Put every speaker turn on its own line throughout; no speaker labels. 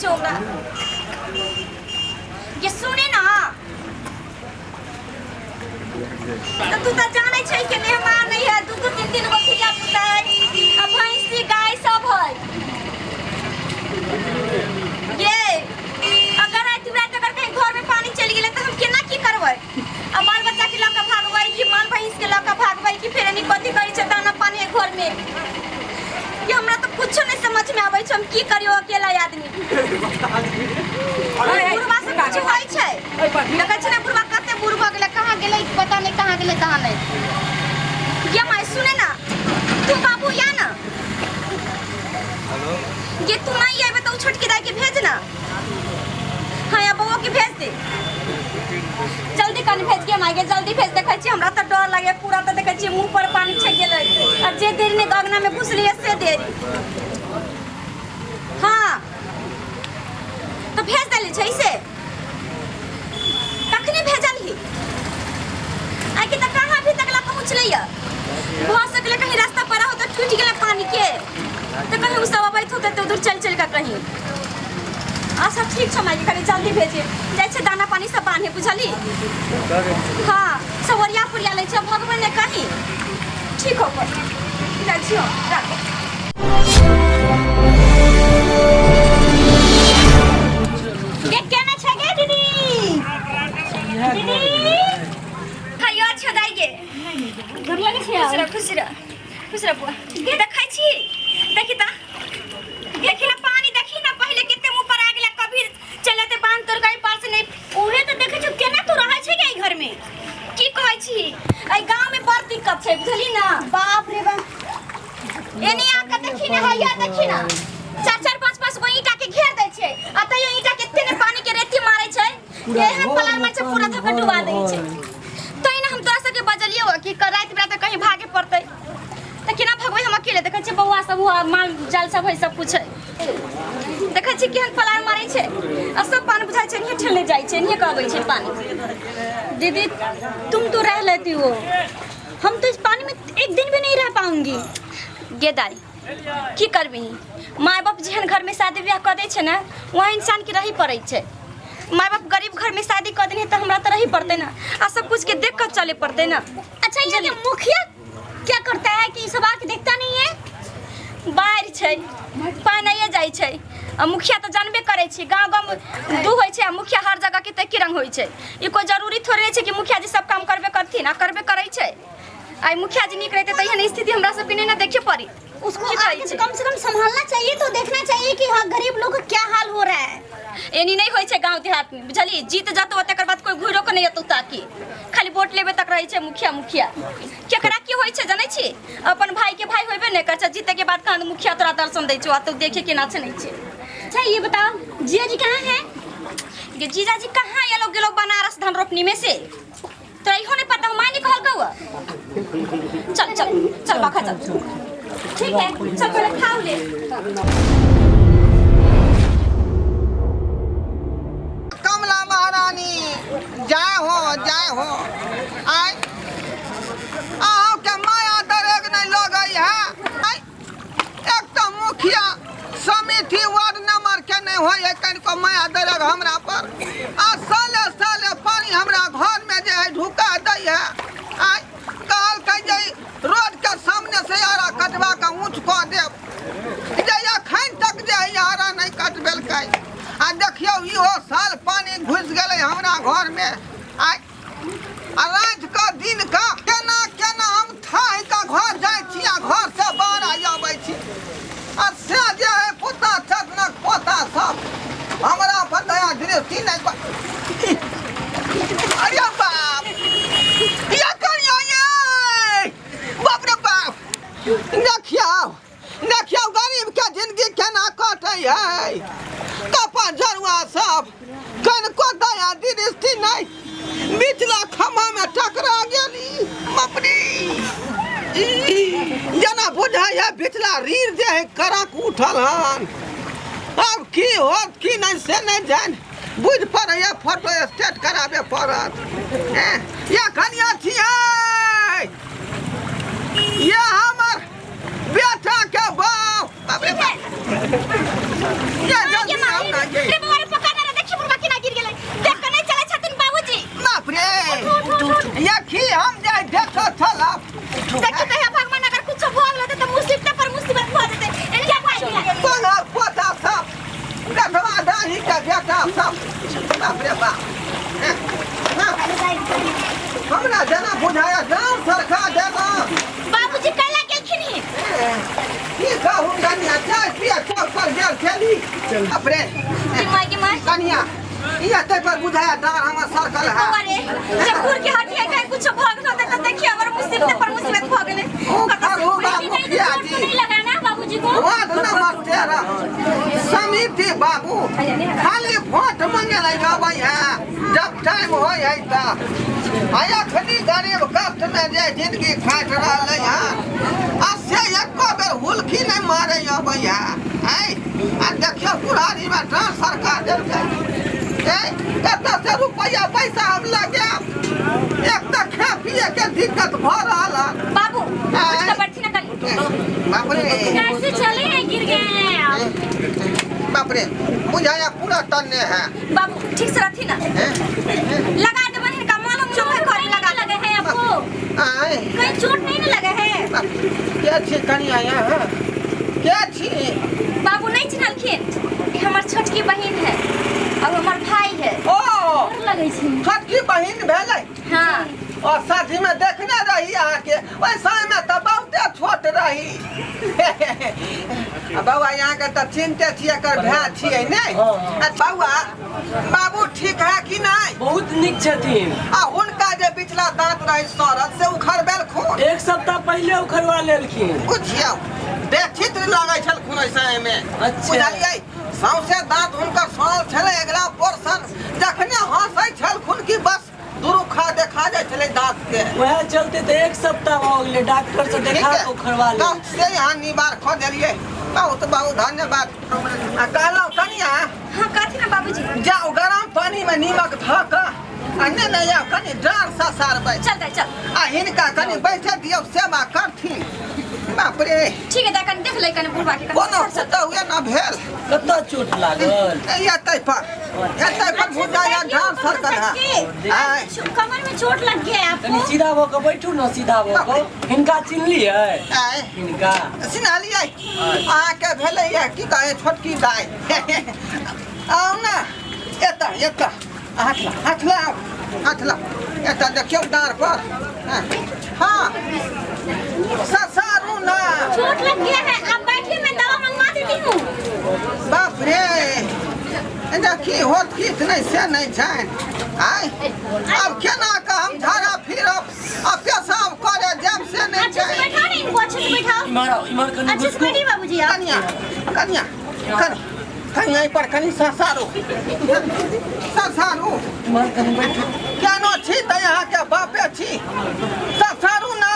छो हमरा ये सुने ना तो तू तो जाने छै कि मेहमान नहीं है तू तो 3 गो खिया पुता है अब भैंसी गाय सब है ये अगर आज रात अगर कहीं घर में पानी चली गेले तो हम केना की करबै अब बाल बच्चा के लका भागबै कि माल भैंस के लका भागबै कि फिर एनी कथि करै छै दाना पानी है घर में ये हमरा तो कुछ नहीं समझ में आबै छै हम की करियो अकेला आदमी बुढ़वा से कुछ होय छै देखै छै ना बुढ़वा कते बुढ़ भ गेलै कहां गेलै पता नहीं कहां गेलै कहां नहीं ये मैं सुने ना तू बाबू या ना हेलो ये तू नहीं आबे तो छोटकी दाई के भेज ना हां या बउवा के भेज दे जल्दी कनी भेज के मांगे जल्दी भेज देखै छी हमरा त डर लागे पूरा त देखै छी मुंह पर पानी छ गेलै और जे देर ने गगना में घुसलिए से देरी हां तो भेज देले छै से कखनी भेजलही आ कि त कहां भी तकला पहुंचलैया भ सकले कहीं रास्ता पर हो त टूट गेले पानी के त कहीं उस सब अबैत होते तो उधर चल चल का कहीं अच्छा ठीक छ माई खाली जल्दी भेजे जाय छै दाना पानी सब बांधे बुझली हां सवरिया पुरिया ले छै भगवान ने कहीं ठीक हो पर जाय छियो राख ये केना छै गे दीदी दीदी खाइयो अच्छा दाई गे घर लगे छै खुश रह बुआ ये देखै छी देखि त देखि ना पानी देखि ना पहले कितने मुंह पर आ गेला कभी चलते बांध तोर गई पार से नहीं ओहे तो देखे छ केना तू रहै छै गे घर में की कहै छी ए गांव में बड़ दिक्कत छै बुझली ना बाप रे बाप एनी आके देखि ना हैया देखि ना 4-5 गो ईटा के घेर दै छै आ तइयो ईटा के एते ने पानी के रेती मारै छै एहन पलार में से पूरा थका डुबा दै छै तइ ना हम तोरा सबके बजलियो कि रात बिरात कहीं भागे पड़तै त केना भगबै हम अकेले देखै छी बौआ सब माल जाल सब है सब कुछ है देखै छी केहन पलार मारै छै आ सब पानी बुझाइ छै नहीं ठेले जाइ छै नहीं कहबै छै पानी दीदी तुम तो रह लेती हो हम तो इस पानी में एक दिन भी नहीं रह पाऊंगी गे दाई की करबी माय बाप जेहन घर में शादी ब्याह कर दै छै ना वहाँ इंसान के रही पड़ै छै माय बाप गरीब घर में शादी कर देने तो हमरा तो रही पड़ते ना आ सब कुछ के देख कर चले पड़ते ना अच्छा ये कि मुखिया क्या करता है कि सब आके देखता नहीं है बाहर छै पानिए जाइ छै आ मुखिया तो जानबे करे छी गांव दू होय छै आ मुखिया हर जगह के तकी रंग होय छै ई कोई जरूरी थोड़े छै कि मुखिया जी सब काम करबे करथिन आ करबे करे छै आई मुखिया जी निक रहते त एहन स्थिति हमरा सब के नहीं ना देखे पड़ी उसको कम से कम संभालना चाहिए तो देखना चाहिए कि हाँ गरीब लोग का क्या हाल हो रहा है एनी नहीं होय छै गांव देहात में बुझली जीत जातो तकर बाद कोई घुरो के नहीं अतो ताकि खाली वोट लेबे तक रही छै मुखिया केकरा की होय छै जानै छी अपन भाई के भाई होबे नहीं कर छै जीते के बाद कांद मुखिया तोरा दर्शन दै छौ तो देखे के ना छै नहीं छै अच्छा ये बताओ जीजा जी कहां है ये जीजा जी कहां ये लोग बनारस धान रोपनी में से तोरा इहो नहीं पता माय नहीं कहल गवा चल बाखा चल ठीक है चल पहले खाओ ले
कमला महारानी जय हो आई आओ के माया दरेग नहीं लगई है एक तो मुखिया समिति वार्ड नंबर के नहीं होय कनिको माया दरेग हमरा पर आ साले पानी हमरा घर में जे है ढुका दै है आई कहल कह जे रोड के सामने से यारा कटवा के ऊंच क देब जे अखन तक जे यारा नहीं कटबेलकै आ देखियो इहो साल पानी घुस गेलै हमरा घर में आ रात का दिन का केना हम थाई का घर जाय छी आ घर से बाहर आबै छी आ से जे है पुता चटनक पोता सब हमरा पर दया दृष्टि नहीं अरे बाप ये करियो ये बाप रे बाप देखियो गरीब के जिंदगी केना कटै है कपा जरुआ सब कनको दया दृष्टि नहीं बिचला खम्भा में टकरा गेली मपनी जना बुझाय है बिचला रीर जे है करक उठल हन अब की होत की नहीं से नहीं जान बुझ पर ये फोटो स्टेट कराबे पड़त ये कनिया छियै ये हमर बेटा के बाप बाप रे बाप ये जल्दी हम ना जे बाप रे बाप हमरा जना बुझाया जान सरखा देना
बाबूजी कैला गेलखिन ही
की कहूं कन्या चाय पिया चौक पर गेल खेली बाप रे
की माय
कन्या ये ते पर बुझाया डार हमर सर्कल है
अरे जब पूर के हटिया के कुछ भाग न देता देखिए हमर मुसीबत पर मुसीबत हो गेले
ओ बाबू किया जी
नहीं लगाना बाबूजी को
वाद न मत तेरा समिति बाबू खाली वोट मांगे लगा भाई है जब टाइम हो है ता आया खनी गरीब कष्ट में जे जिंदगी काट रहल है असे एको बेर हुलकी नहीं मारे यो भैया है आ देखियो पुरानी में ट्रांस सरकार देलकै कत्ता से रुपया पैसा हम लगे एक तक खा पिए के दिक्कत भ रहल
बाबू कुछ तो बैठी ना करी
बाप रे
कैसे चले हैं गिर गए हैं आप
बाप रे बुझाया पूरा तन्ने है
बाबू ठीक से रखी ना लगा दे बहन का मालूम जो है कोई लगे हैं आपको
आए
कोई चोट नहीं ना लगे है
क्या छी कन्या है क्या छी
बाबू नहीं चिन्हलखिन हमर छोटकी बहन है और हमर भाई है
ओ
लगे छी
छोटकी बहन भेलै
हां
और साथी में देखने रही यहाँ के वैसा में तो बहुते छोट रही बउआ यहाँ के तो चिंते छिए कर भाई छिए नहीं बउआ बाबू ठीक है कि नहीं
बहुत निक छथिन
आ उनका जे पिछला दांत रही सड़ल से उखड़ बेल खून
एक सप्ताह पहले उखड़वा लेलखिन
बुझियो बेचित्र लगे छलखुन ऐसे में
अच्छा।
बुझलियै सौंसे दांत हुनकर सड़ल छलै अगला पोर्शन जखने हंसै छलखुन कि बस दुरुखा देखा जाय छलै दांत के
वह चलते तो एक सप्ताह हो गए डॉक्टर से देखा के उखड़वा ले
से यहाँ निवार खो देलिए बहुत बहुत धन्यवाद कहलहुँ कनिया
हां काथी ना बाबूजी
जाओ गरम पानी में नीमक धऽ कऽ अन्य नहीं आउ कनि डार ससारबै
चल दे चल
आ हिनका कनि बैठे दियौ सेवा करथिन बाप रे
ठीक है देखन देख ले कने बुढ़वा के
कोनो तो हुए न भेल
कत्ता चोट लागल
एतै पर बुझाया डार सरकल है आय
कमर में चोट लग गया है
तनी
आपको
सीधा हो के बैठू ना सीधा हो के हिनका चिन्हलिए
आय
हिनका
सिनालियै अहाँके भेलैया की कहे छोटकी दाइ आउ ना एतऽ हाथ ला एतऽ देखियौ डार पर हाँ ससारू ना
चोट लग गया है आप बैठिए मैं दवा मंगवा देती हूँ
बाप रे देखी होत कित नहीं से नहीं जान आय अब केना का हम झाड़ा फिरब अब पेशाब करे जब से नहीं
अच्छे से बैठा नहीं इनको अच्छे से बैठाओ
इमर कनी
अच्छे से बैठिए बाबूजी आप
कन्या पर कनी ससारू
इमर कनी बैठू
क्या नो छी त यहाँ के बापे छी ससारू ना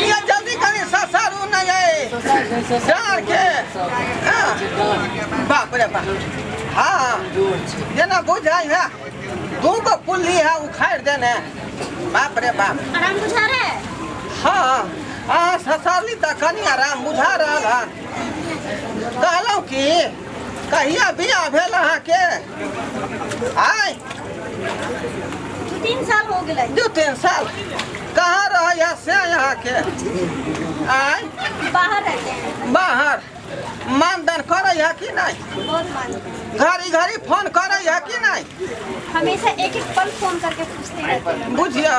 ये जल्दी कनी ससारू ना ये डार के बाप रे बाप हाँ जेना बुझाई है दू गो पुल्ली है उखाड़ देने बाप रे बाप
आराम बुझा रहे हैं
हाँ ससारली त कनी आराम बुझा रहल है कहलहुँ कि कहिया बियाह भेल अहाँके आय
2-3 साल हो गए
2-3 साल कहाँ रह से यहाँ के आय
बाहर रहते हैं
बाहर मानदान करे है कि नहीं
बहुत मान
घड़ी फोन करे है कि नहीं
हमेशा एक पल फोन करके पूछते रहते हैं
बुझियो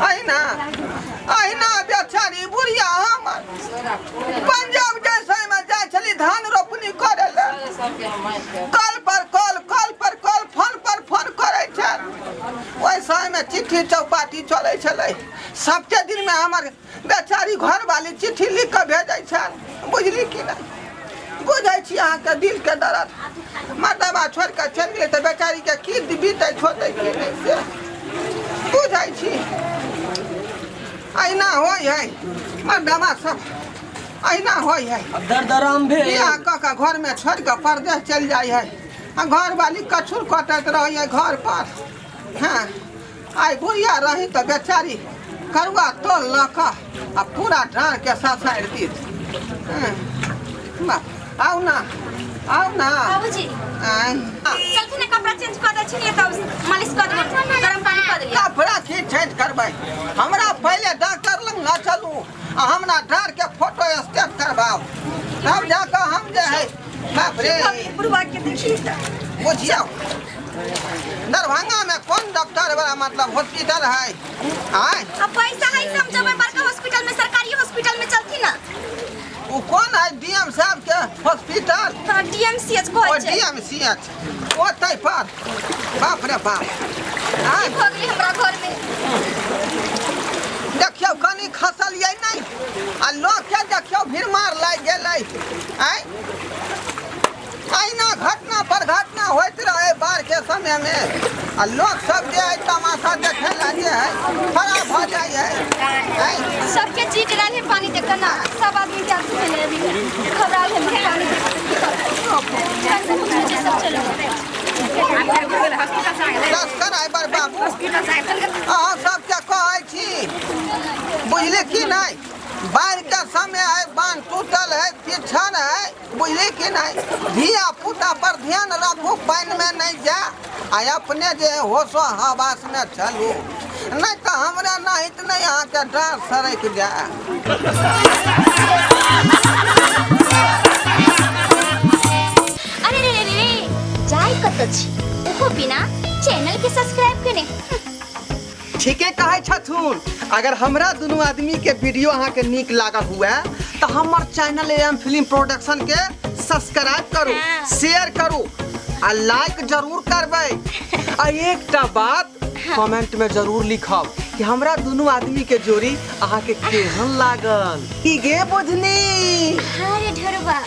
अहिना बेचारी बुढ़िया हमर पंजाब जैसे में जाय छली धान रोपनी करे ले कल पर फोन करे छल वैसे में चिट्ठी चौपाटी चले छले सबके दिन में हमर बेचारी घर वाली चिट्ठी लिख के भेजे छल बुझली कि नहीं बुझे छी अहाँ के दिल के दर्द मर्दबा छोड़ के चल गेल तो बेचारी के की बीते छोड़े की नहीं से बुझे छी अहिना होय है मर्दबा सब अहिना होय है
दर्द आराम भेल
बियाह क घर में छोड़ के परदेश चल जाय है घर वाली कछुर कटत रही है घर पर हाँ आई बुढ़िया रही तो बेचारी करुआ तोल ल के आ पूरा डाँड़ के ससार दी आओ ना
बाबूजी
आय
चलती ना कपड़ा चेंज कर दे छी तब मालिश कर दे गरम पानी कर दे
कपड़ा की चेंज करबै हमरा पहले डॉक्टर लग ना चलू आ हमरा डाँड़ के फोटो स्टेट करवाओ तब जाकर हम जे है बाप रे
बुढ़वा के देखिए
बुझियो दरभंगा में कौन डॉक्टर वाला मतलब हॉस्पिटल है आय
अब पैसा है से हम जब बड़का हॉस्पिटल में सरकारी हॉस्पिटल में चलती ना
वो कौन है डीएम साहब के हॉस्पिटल
हां डीएमसीएच को है
डीएमसीएच ओतै पर बाप रे बाप आय
भगली हमरा घर में
देखियो कनी खसलियै नहीं आ लोग के देखियो भीड़ मार लाग गेलै आय अहिना घटना पर घटना होइत रहे बाढ़ के समय में आ लोग सब जे है तमाशा देखे लगे है खराब हो जाए है
सबके चीज रहे पानी देख ना सब आदमी के आंसू में अभी खबरा है पानी देख सब चलो
दस कराय बर बाबू अहाँ सब के कहै छी बुझले कि नहीं बाढ़ के समय है बांध टूटल है पिछड़ है बुझले कि नहीं धिया पुता पर ध्यान रखू पानी में नहीं जा आ अपने जे होशो हवास में चलू नहीं तो हमरा नहीं तो नहीं अहाँ के डर सरक जाए
अरे रे रे रे जाय कत छी ओहो बिना चैनल के सब्सक्राइब कने
ठीके कहे छथुन अगर हमरा दोनों आदमी के वीडियो अहाँ के नीक लागल हुआ तो हमर चैनल एम फिल्म प्रोडक्शन के सब्सक्राइब करू शेयर करू आ लाइक जरूर करबै आ एकटा बात कमेंट में जरूर लिखब कि हमरा दोनों आदमी के जोड़ी अहाँ के केहन लागल की गे बुझनी
अरे ढरबा